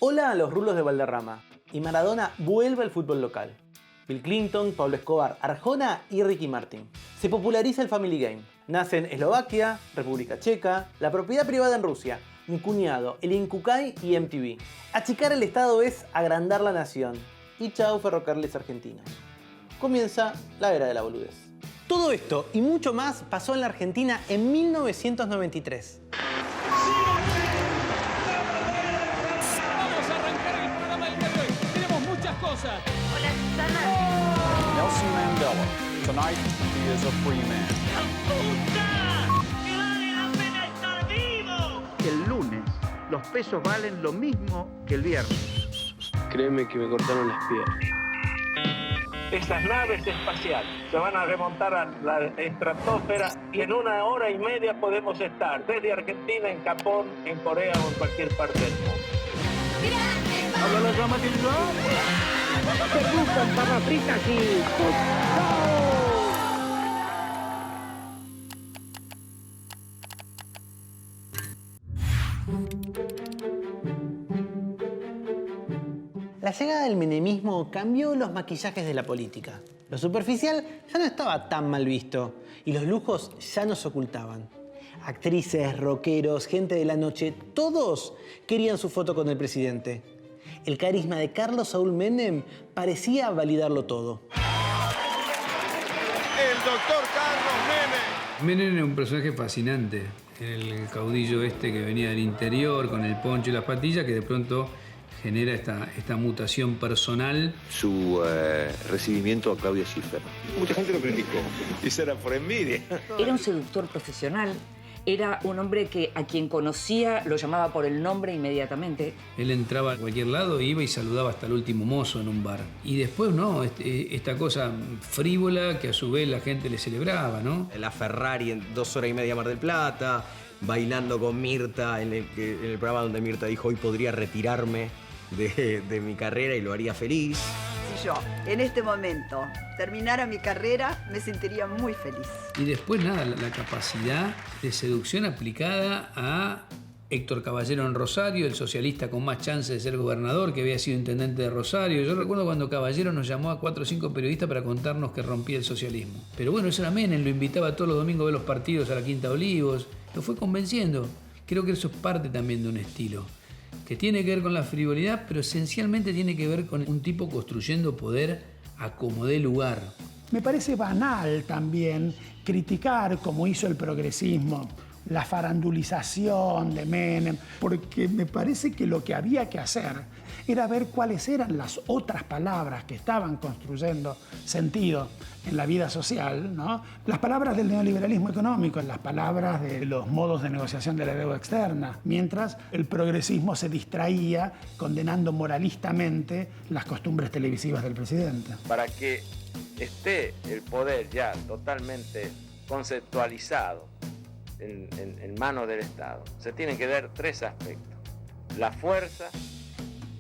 Hola a los rulos de Valderrama. Y Maradona vuelve al fútbol local. Bill Clinton, Pablo Escobar, Arjona y Ricky Martin. Se populariza el Family Game. Nace en Eslovaquia, República Checa, la propiedad privada en Rusia, mi cuñado, el Incucay y MTV. Achicar el Estado es agrandar la nación. Y chau ferrocarriles argentinos. Comienza la era de la boludez. Todo esto y mucho más pasó en la Argentina en 1993. Vamos a arrancar el programa del día de hoy. Tenemos muchas cosas. Hola, Susana. Nelson Mandela. Tonight, he is a free man. ¡Puta! ¡Que vale la pena estar vivo! El lunes los pesos valen lo mismo que el viernes. Créeme que me cortaron las piernas. Esas naves espaciales se van a remontar a la estratosfera y en 1 hora y media podemos estar desde Argentina, en Japón, en Corea o en cualquier parte del mundo. ¡Habla la llama del ¡Se gustan papas fritas y... La llegada del menemismo cambió los maquillajes de la política. Lo superficial ya no estaba tan mal visto y los lujos ya no se ocultaban. Actrices, rockeros, gente de la noche, todos querían su foto con el presidente. El carisma de Carlos Saúl Menem parecía validarlo todo. El doctor Carlos Menem. Menem era un personaje fascinante. El caudillo este que venía del interior con el poncho y las patillas que de pronto genera esta mutación personal. Su recibimiento a Claudia Schiffer. Mucha gente lo criticó. Y será por envidia. Era un seductor profesional. Era un hombre a quien conocía lo llamaba por el nombre inmediatamente. Él entraba a cualquier lado, iba y saludaba hasta el último mozo en un bar. Y después, ¿no? Esta cosa frívola que a su vez la gente le celebraba, ¿no? La Ferrari en 2 horas y media Mar del Plata, bailando con Mirta, en el programa donde Mirta dijo hoy podría retirarme de mi carrera y lo haría feliz. Si yo en este momento terminara mi carrera, me sentiría muy feliz. Y después nada, la capacidad de seducción aplicada a Héctor Caballero en Rosario, el socialista con más chance de ser gobernador, que había sido intendente de Rosario. Yo recuerdo cuando Caballero nos llamó a 4 o 5 periodistas para contarnos que rompía el socialismo. Pero bueno, eso era Menem, lo invitaba todos los domingos a ver los partidos a la Quinta Olivos. Lo fue convenciendo. Creo que eso es parte también de un estilo que tiene que ver con la frivolidad, pero esencialmente tiene que ver con un tipo construyendo poder a como dé lugar. Me parece banal también criticar, como hizo el progresismo, la farandulización de Menem, porque me parece que lo que había que hacer era ver cuáles eran las otras palabras que estaban construyendo sentido en la vida social, ¿no? Las palabras del neoliberalismo económico, las palabras de los modos de negociación de la deuda externa, mientras el progresismo se distraía condenando moralistamente las costumbres televisivas del presidente. Para que esté el poder ya totalmente conceptualizado en manos del Estado, se tienen que dar 3 aspectos: la fuerza,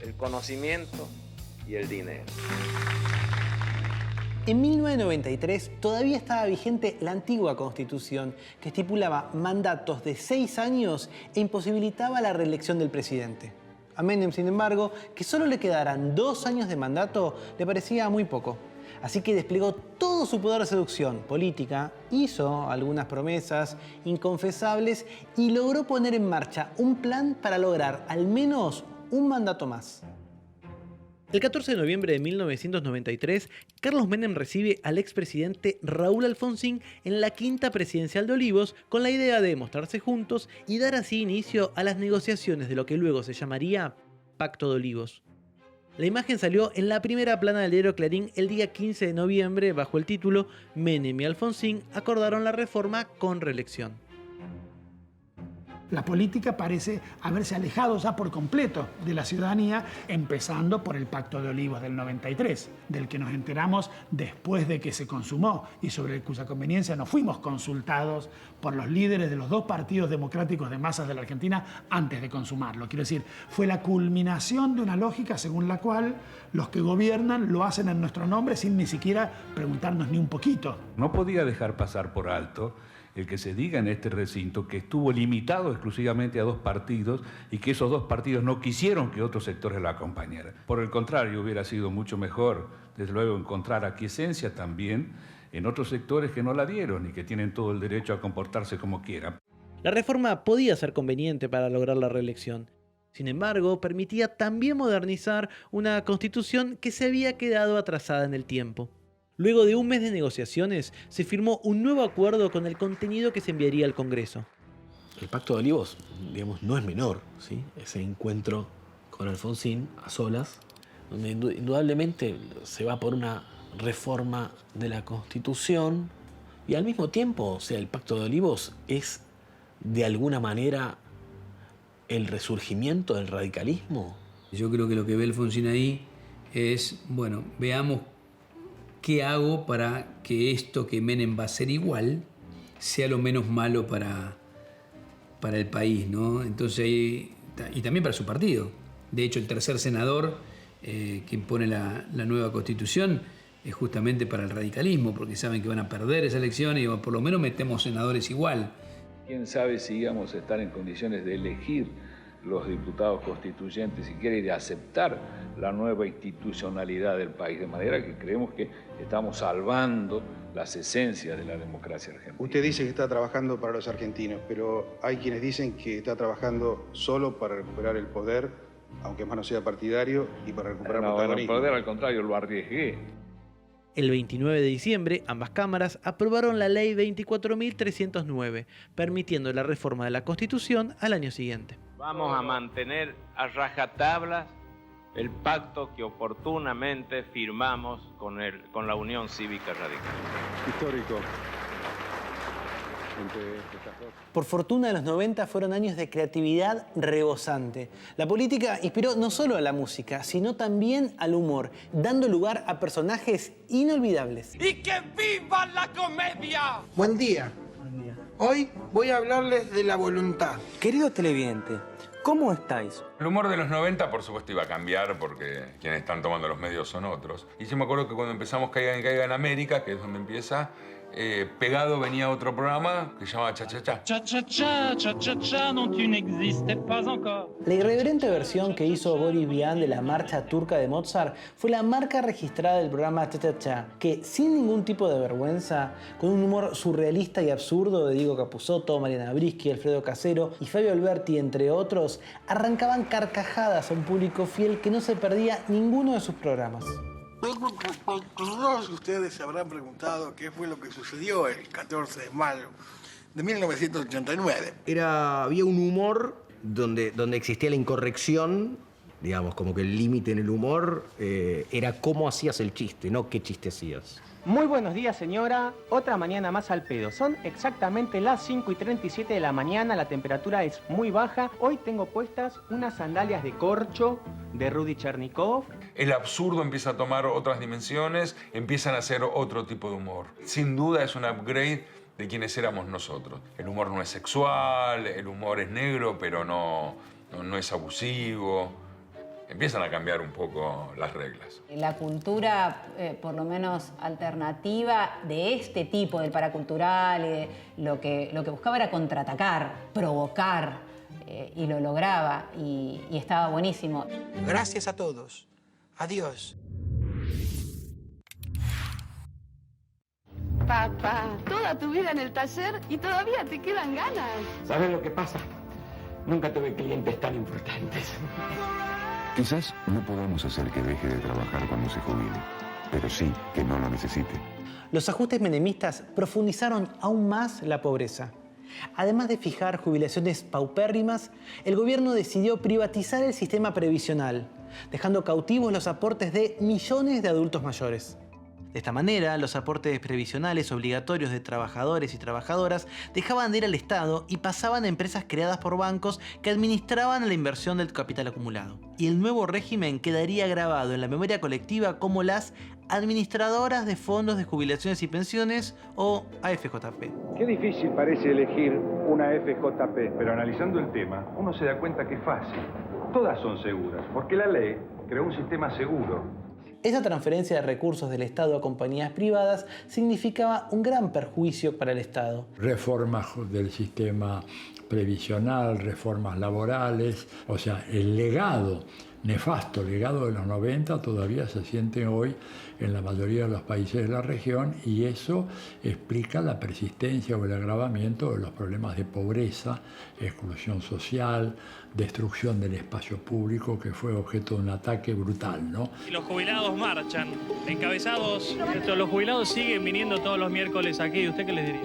el conocimiento y el dinero. En 1993 todavía estaba vigente la antigua Constitución, que estipulaba mandatos de 6 años e imposibilitaba la reelección del presidente. A Menem, sin embargo, que solo le quedaran 2 años de mandato, le parecía muy poco. Así que desplegó todo su poder de seducción política, hizo algunas promesas inconfesables y logró poner en marcha un plan para lograr al menos un mandato más. El 14 de noviembre de 1993, Carlos Menem recibe al expresidente Raúl Alfonsín en la quinta presidencial de Olivos con la idea de mostrarse juntos y dar así inicio a las negociaciones de lo que luego se llamaría Pacto de Olivos. La imagen salió en la primera plana del diario Clarín el día 15 de noviembre bajo el título Menem y Alfonsín acordaron la reforma con reelección. La política parece haberse alejado ya por completo de la ciudadanía, empezando por el Pacto de Olivos del 93, del que nos enteramos después de que se consumó y sobre cuya conveniencia no fuimos consultados por los líderes de los 2 partidos democráticos de masas de la Argentina antes de consumarlo. Quiero decir, fue la culminación de una lógica según la cual los que gobiernan lo hacen en nuestro nombre sin ni siquiera preguntarnos ni un poquito. No podía dejar pasar por alto el que se diga en este recinto que estuvo limitado exclusivamente a 2 partidos y que esos 2 partidos no quisieron que otros sectores la acompañaran. Por el contrario, hubiera sido mucho mejor, desde luego, encontrar aquiescencia también en otros sectores que no la dieron y que tienen todo el derecho a comportarse como quieran. La reforma podía ser conveniente para lograr la reelección. Sin embargo, permitía también modernizar una constitución que se había quedado atrasada en el tiempo. Luego de un mes de negociaciones, se firmó un nuevo acuerdo con el contenido que se enviaría al Congreso. El Pacto de Olivos, digamos, no es menor, ¿sí? Ese encuentro con Alfonsín a solas, donde indudablemente se va por una reforma de la Constitución y al mismo tiempo, o sea, el Pacto de Olivos es de alguna manera el resurgimiento del radicalismo. Yo creo que lo que ve Alfonsín ahí es, bueno, veamos qué hago para que esto que Menem va a ser igual sea lo menos malo para el país, ¿no? Entonces, y también para su partido. De hecho, el tercer senador que impone la nueva Constitución es justamente para el radicalismo, porque saben que van a perder esa elección y por lo menos metemos senadores igual. Quién sabe si íbamos a estar en condiciones de elegir los diputados constituyentes si quiere de aceptar la nueva institucionalidad del país, de manera que creemos que estamos salvando las esencias de la democracia argentina. Usted dice que está trabajando para los argentinos, pero hay quienes dicen que está trabajando solo para recuperar el poder, aunque más no sea partidario, y para recuperar protagonismo. El poder, al contrario, lo arriesgué. El 29 de diciembre, ambas cámaras aprobaron la Ley 24.309, permitiendo la reforma de la Constitución al año siguiente. Vamos a mantener a rajatabla el pacto que oportunamente firmamos con la Unión Cívica Radical. Histórico. Por fortuna, los 90 fueron años de creatividad rebosante. La política inspiró no solo a la música, sino también al humor, dando lugar a personajes inolvidables. ¡Y que viva la comedia! Buen día. Hoy voy a hablarles de la voluntad. Querido televidente, ¿cómo estáis? El humor de los 90, por supuesto, iba a cambiar porque quienes están tomando los medios son otros. Y yo me acuerdo que cuando empezamos Caiga en América, que es donde empieza, pegado venía otro programa que se llamaba Cha Cha Cha. Cha Cha Cha, Cha Cha Cha, non tu n'existais pas encore. La irreverente versión que hizo Boris Vian de la marcha turca de Mozart fue la marca registrada del programa Cha Cha Cha, que sin ningún tipo de vergüenza, con un humor surrealista y absurdo de Diego Capusotto, Mariana Brisky, Alfredo Casero y Fabio Alberti, entre otros, arrancaban carcajadas a un público fiel que no se perdía ninguno de sus programas. Todos ustedes se habrán preguntado qué fue lo que sucedió el 14 de mayo de 1989. Había un humor donde existía la incorrección, digamos, como que el límite en el humor era cómo hacías el chiste, no qué chiste hacías. Muy buenos días, señora. Otra mañana más al pedo. Son exactamente las 5:37 de la mañana. La temperatura es muy baja. Hoy tengo puestas unas sandalias de corcho de Rudy Chernikov. El absurdo empieza a tomar otras dimensiones, empiezan a hacer otro tipo de humor. Sin duda es un upgrade de quienes éramos nosotros. El humor no es sexual, el humor es negro, pero no es abusivo. Empiezan a cambiar un poco las reglas. La cultura, por lo menos alternativa, de este tipo, del paracultural, lo que buscaba era contraatacar, provocar, y lo lograba, y estaba buenísimo. Gracias a todos. Adiós. Papá, toda tu vida en el taller y todavía te quedan ganas. ¿Sabes lo que pasa? Nunca tuve clientes tan importantes. Quizás no podamos hacer que deje de trabajar cuando se jubile, pero sí que no lo necesite. Los ajustes menemistas profundizaron aún más la pobreza. Además de fijar jubilaciones paupérrimas, el gobierno decidió privatizar el sistema previsional, dejando cautivos los aportes de millones de adultos mayores. De esta manera, los aportes previsionales obligatorios de trabajadores y trabajadoras dejaban de ir al Estado y pasaban a empresas creadas por bancos que administraban la inversión del capital acumulado. Y el nuevo régimen quedaría grabado en la memoria colectiva como las administradoras de fondos de jubilaciones y pensiones, o AFJP. Qué difícil parece elegir una FJP, pero analizando el tema, uno se da cuenta que es fácil. Todas son seguras, porque la ley creó un sistema seguro. Esa transferencia de recursos del Estado a compañías privadas significaba un gran perjuicio para el Estado. Reformas del sistema previsional, reformas laborales, o sea, el legado, nefasto legado de los 90 todavía se siente hoy en la mayoría de los países de la región y eso explica la persistencia o el agravamiento de los problemas de pobreza, exclusión social, destrucción del espacio público que fue objeto de un ataque brutal, ¿no? Y los jubilados marchan, encabezados, los jubilados siguen viniendo todos los miércoles aquí, ¿usted qué les diría?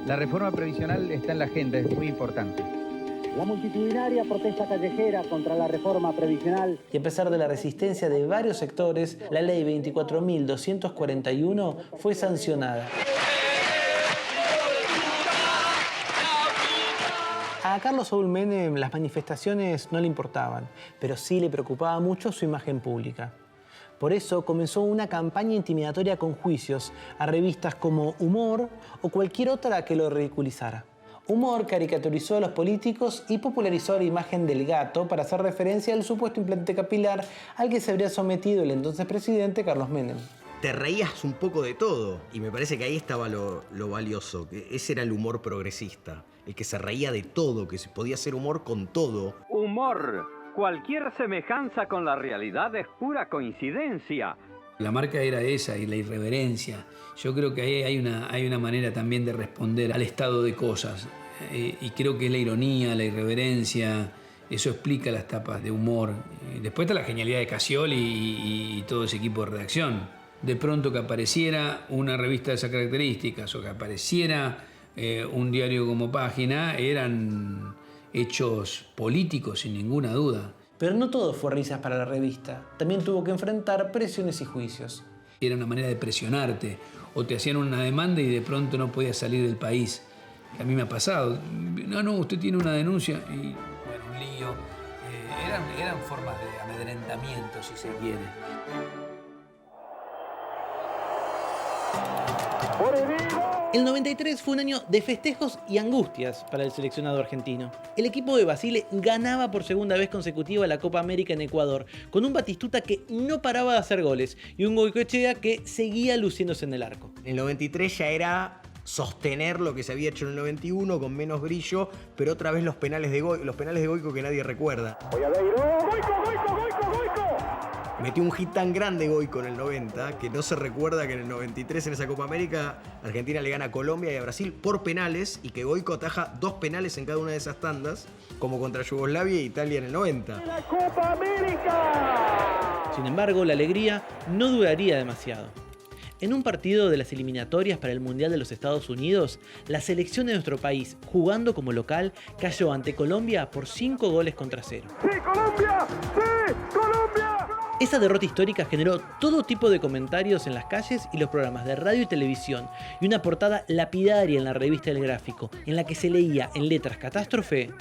La reforma previsional está en la agenda, es muy importante. La multitudinaria protesta callejera contra la reforma previsional. Y a pesar de la resistencia de varios sectores, la ley 24.241 fue sancionada. A Carlos Saúl Menem las manifestaciones no le importaban, pero sí le preocupaba mucho su imagen pública. Por eso comenzó una campaña intimidatoria con juicios a revistas como Humor o cualquier otra que lo ridiculizara. Humor caricaturizó a los políticos y popularizó la imagen del gato para hacer referencia al supuesto implante capilar al que se habría sometido el entonces presidente Carlos Menem. Te reías un poco de todo y me parece que ahí estaba lo valioso, que ese era el humor progresista, el que se reía de todo, que se podía hacer humor con todo. Humor. Cualquier semejanza con la realidad es pura coincidencia. La marca era esa y la irreverencia. Yo creo que ahí hay una manera también de responder al estado de cosas. Y creo que la ironía, la irreverencia, eso explica las tapas de humor. Después está la genialidad de Cassioli y todo ese equipo de redacción. De pronto que apareciera una revista de esas características o que apareciera un diario como Página, eran hechos políticos sin ninguna duda. Pero no todo fue risas para la revista. También tuvo que enfrentar presiones y juicios. Era una manera de presionarte. O te hacían una demanda y de pronto no podías salir del país. A mí me ha pasado. No, usted tiene una denuncia. Y bueno, un lío. Eran formas de amedrentamiento, si se quiere. El 93 fue un año de festejos y angustias para el seleccionado argentino. El equipo de Basile ganaba por segunda vez consecutiva la Copa América en Ecuador, con un Batistuta que no paraba de hacer goles y un Goicoechea que seguía luciéndose en el arco. En el 93 ya era sostener lo que se había hecho en el 91 con menos brillo, pero otra vez los penales de Goico que nadie recuerda. Metió un hit tan grande Goico en el 90 que no se recuerda que en el 93 en esa Copa América Argentina le gana a Colombia y a Brasil por penales y que Goico ataja 2 penales en cada una de esas tandas, como contra Yugoslavia e Italia en el 90. ¡La Copa América! Sin embargo, la alegría no duraría demasiado. En un partido de las eliminatorias para el Mundial de los Estados Unidos, la selección de nuestro país, jugando como local, cayó ante Colombia por 5-0. ¡Sí, Colombia! ¡Sí, Colombia! Esa derrota histórica generó todo tipo de comentarios en las calles y los programas de radio y televisión, y una portada lapidaria en la revista El Gráfico, en la que se leía en letras catástrofe,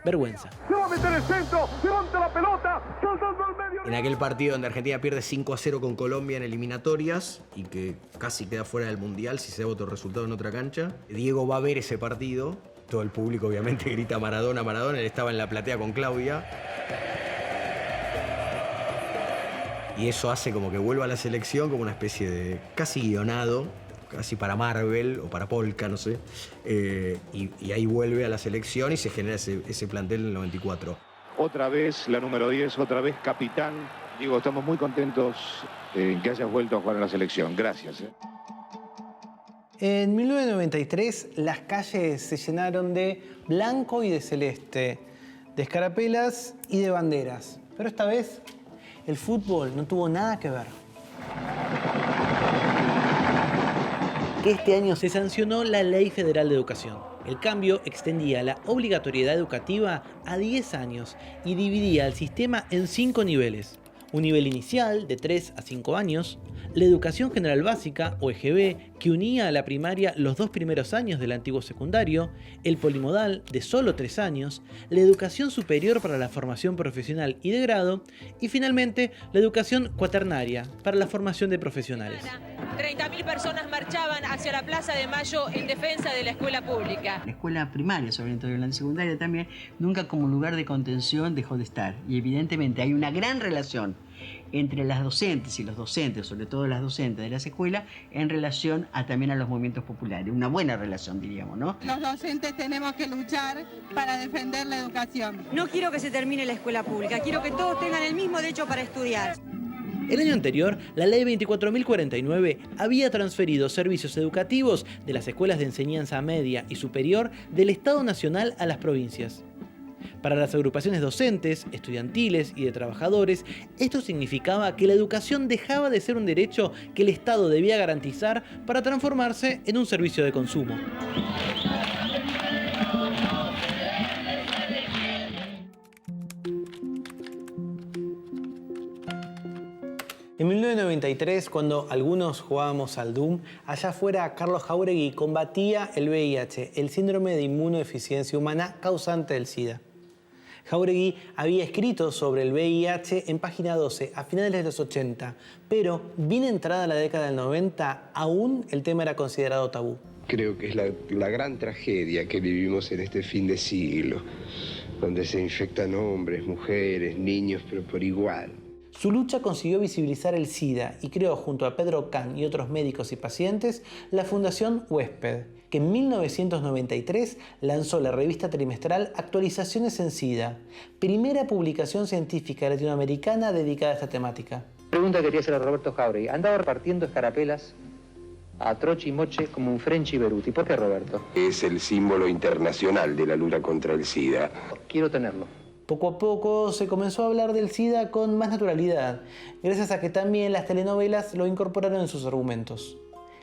vergüenza. ¡Se va a meter el centro! ¡Levanta la pelota! ¡Saltando al medio! En aquel partido donde Argentina pierde 5-0 con Colombia en eliminatorias y que casi queda fuera del Mundial si se da otro resultado en otra cancha, Diego va a ver ese partido. Todo el público obviamente grita Maradona, Maradona. Él estaba en la platea con Claudia. Y eso hace como que vuelva a la selección como una especie de casi guionado, casi para Marvel o para Polka, no sé. Y ahí vuelve a la selección y se genera ese plantel en el 94. Otra vez la número 10, otra vez capitán. Digo, estamos muy contentos en que hayas vuelto a jugar en la selección. Gracias. En 1993 las calles se llenaron de blanco y de celeste, de escarapelas y de banderas. Pero esta vez el fútbol no tuvo nada que ver. Este año se sancionó la Ley Federal de Educación. El cambio extendía la obligatoriedad educativa a 10 años y dividía el sistema en 5 niveles. Un nivel inicial de 3 a 5 años, la educación general básica o EGB, que unía a la primaria los 2 primeros años del antiguo secundario, el polimodal de solo 3 años, la educación superior para la formación profesional y de grado, y finalmente la educación cuaternaria para la formación de profesionales. 30.000 personas marchaban hacia la Plaza de Mayo en defensa de la escuela pública. La escuela primaria, sobre todo en la secundaria también, nunca como lugar de contención dejó de estar. Y evidentemente hay una gran relación entre las docentes y los docentes, sobre todo las docentes de las escuelas, en relación también a los movimientos populares. Una buena relación, diríamos, ¿no? Los docentes tenemos que luchar para defender la educación. No quiero que se termine la escuela pública, quiero que todos tengan el mismo derecho para estudiar. El año anterior, la Ley 24.049 había transferido servicios educativos de las escuelas de enseñanza media y superior del Estado Nacional a las provincias. Para las agrupaciones docentes, estudiantiles y de trabajadores, esto significaba que la educación dejaba de ser un derecho que el Estado debía garantizar para transformarse en un servicio de consumo. En 1993, cuando algunos jugábamos al Doom, allá afuera Carlos Jáuregui combatía el VIH, el síndrome de inmunodeficiencia humana causante del SIDA. Jáuregui había escrito sobre el VIH en Página 12 a finales de los 80, pero bien entrada la década del 90, aún el tema era considerado tabú. Creo que es la gran tragedia que vivimos en este fin de siglo, donde se infectan hombres, mujeres, niños, pero por igual. Su lucha consiguió visibilizar el SIDA y creó, junto a Pedro Kahn y otros médicos y pacientes, la Fundación Huésped, que en 1993 lanzó la revista trimestral Actualizaciones en SIDA, primera publicación científica latinoamericana dedicada a esta temática. Pregunta que quería hacer a Roberto Jáuregui. Andaba repartiendo escarapelas a troche y moche como un French y Beruti. ¿Por qué, Roberto? Es el símbolo internacional de la lucha contra el SIDA. Quiero tenerlo. Poco a poco se comenzó a hablar del SIDA con más naturalidad, gracias a que también las telenovelas lo incorporaron en sus argumentos.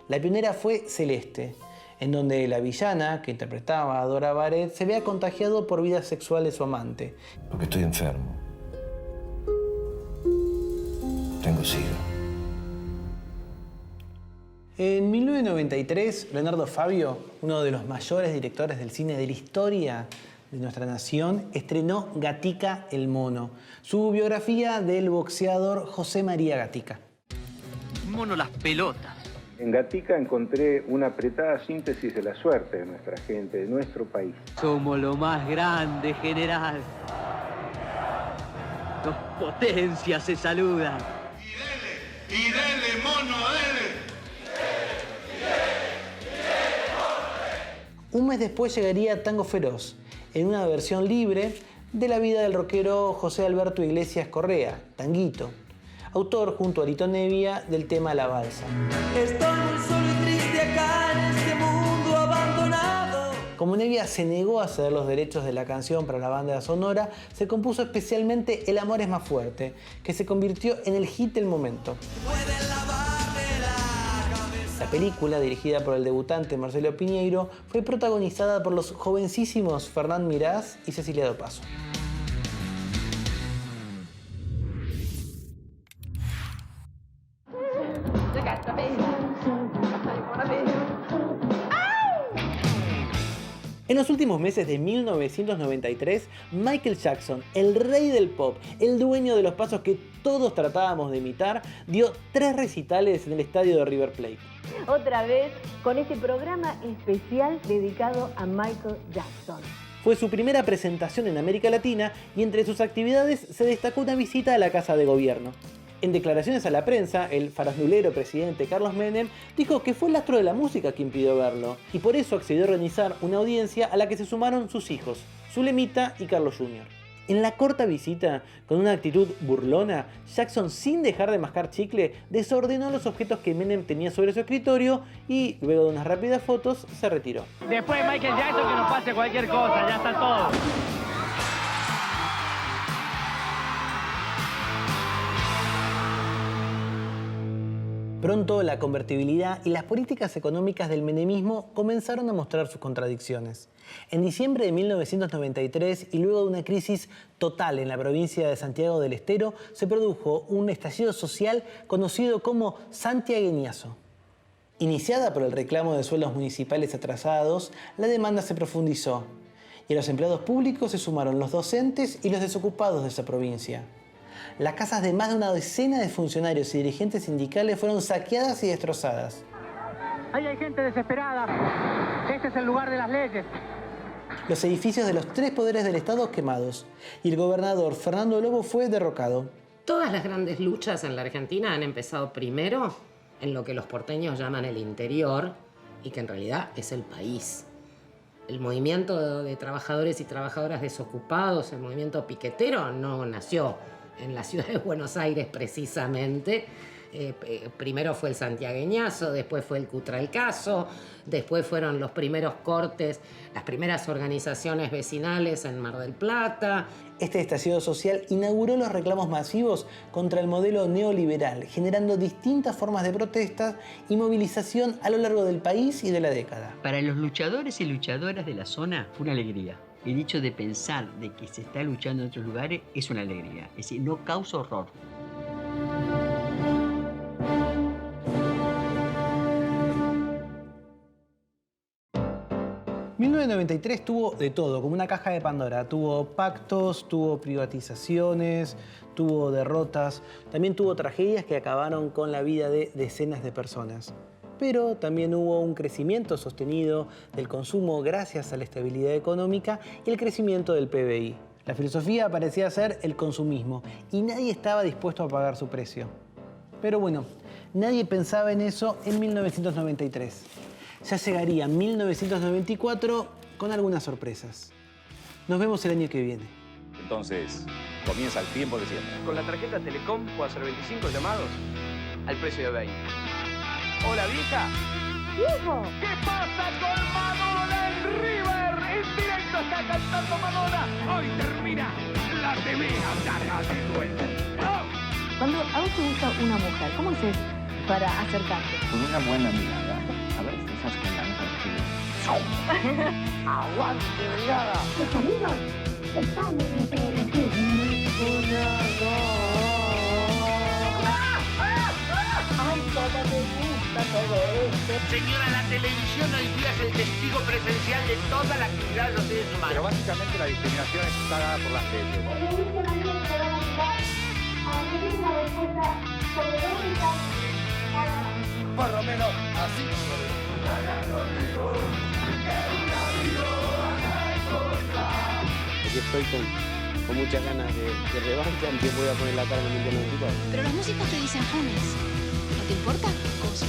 La pionera fue Celeste, en donde la villana, que interpretaba a Dora Baret, se había contagiado por vida sexual de su amante. Porque estoy enfermo. Tengo SIDA. En 1993, Leonardo Fabio, uno de los mayores directores del cine de la historia de nuestra nación, estrenó Gatica el Mono, su biografía del boxeador José María Gatica. Mono las pelotas. En Gatica encontré una apretada síntesis de la suerte de nuestra gente, de nuestro país. Somos lo más grande, general. Dos potencias se saludan. Y dele, mono, dele. Un mes después llegaría Tango Feroz, en una versión libre de la vida del rockero José Alberto Iglesias Correa, Tanguito, autor junto a Lito Nevia del tema La Balsa. Estoy muy solo y triste acá en este mundo abandonado. Como Nevia se negó a ceder los derechos de la canción para la banda sonora, se compuso especialmente El amor es más fuerte, que se convirtió en el hit del momento. La película, dirigida por el debutante Marcelo Piñeiro, fue protagonizada por los jovencísimos Fernán Mirás y Cecilia Dopazo. En los últimos meses de 1993, Michael Jackson, el rey del pop, el dueño de los pasos que todos tratábamos de imitar, dio 3 recitales en el estadio de River Plate. Otra vez con este programa especial dedicado a Michael Jackson. Fue su primera presentación en América Latina y entre sus actividades se destacó una visita a la Casa de Gobierno. En declaraciones a la prensa, el farandulero presidente Carlos Menem dijo que fue el astro de la música quien pidió verlo y por eso accedió a organizar una audiencia a la que se sumaron sus hijos, Zulemita y Carlos Jr. En la corta visita, con una actitud burlona, Jackson, sin dejar de mascar chicle, desordenó los objetos que Menem tenía sobre su escritorio y, luego de unas rápidas fotos, se retiró. Después Michael Jackson que nos pase cualquier cosa, ya está todo. Pronto la convertibilidad y las políticas económicas del menemismo comenzaron a mostrar sus contradicciones. En diciembre de 1993 y luego de una crisis total en la provincia de Santiago del Estero, se produjo un estallido social conocido como santiagueñazo. Iniciada por el reclamo de sueldos municipales atrasados, la demanda se profundizó y a los empleados públicos se sumaron los docentes y los desocupados de esa provincia. Las casas de más de una decena de funcionarios y dirigentes sindicales fueron saqueadas y destrozadas. Ahí hay gente desesperada. Este es el lugar de las leyes. Los edificios de los 3 poderes del Estado quemados y el gobernador Fernando Lobo fue derrocado. Todas las grandes luchas en la Argentina han empezado primero en lo que los porteños llaman el interior y que en realidad es el país. El movimiento de trabajadores y trabajadoras desocupados, el movimiento piquetero, no nació en la ciudad de Buenos Aires precisamente. Primero fue el santiagueñazo, después fue el cutralcazo, después fueron los primeros cortes, las primeras organizaciones vecinales en Mar del Plata. Este estallido social inauguró los reclamos masivos contra el modelo neoliberal, generando distintas formas de protestas y movilización a lo largo del país y de la década. Para los luchadores y luchadoras de la zona fue una alegría. El hecho de pensar de que se está luchando en otros lugares es una alegría. Es decir, no causa horror. En 1993 tuvo de todo, como una caja de Pandora. Tuvo pactos, tuvo privatizaciones, tuvo derrotas, también tuvo tragedias que acabaron con la vida de decenas de personas. Pero también hubo un crecimiento sostenido del consumo gracias a la estabilidad económica y el crecimiento del PBI. La filosofía parecía ser el consumismo y nadie estaba dispuesto a pagar su precio. Pero bueno, nadie pensaba en eso en 1993. Ya llegaría 1994 con algunas sorpresas. Nos vemos el año que viene. Entonces, comienza el tiempo de siempre. Con la tarjeta Telecom puedo hacer 25 llamados al precio de 20. Hola, vieja. ¡Viejo! ¿Qué pasa con Madonna en River? En directo está cantando Madonna. Hoy termina la temida carga de duelo. Cuando a vos te gusta una mujer, ¿cómo haces para acercarte? Con una buena mirada. A ver si estás con la mejor que ¡Aguante, brigada! Los amigos están en el ¡Ay, cómo me gusta todo esto! Señora, la televisión hoy día es el testigo presencial de toda la actividad de los seres humanos. Pero básicamente la discriminación está dada por las leyes. Por lo menos así. Aquí estoy con muchas ganas de revancha, que voy a poner la cara en el Mundial 94. Pero los músicos te dicen Funes. ¿No te importa? Cosa.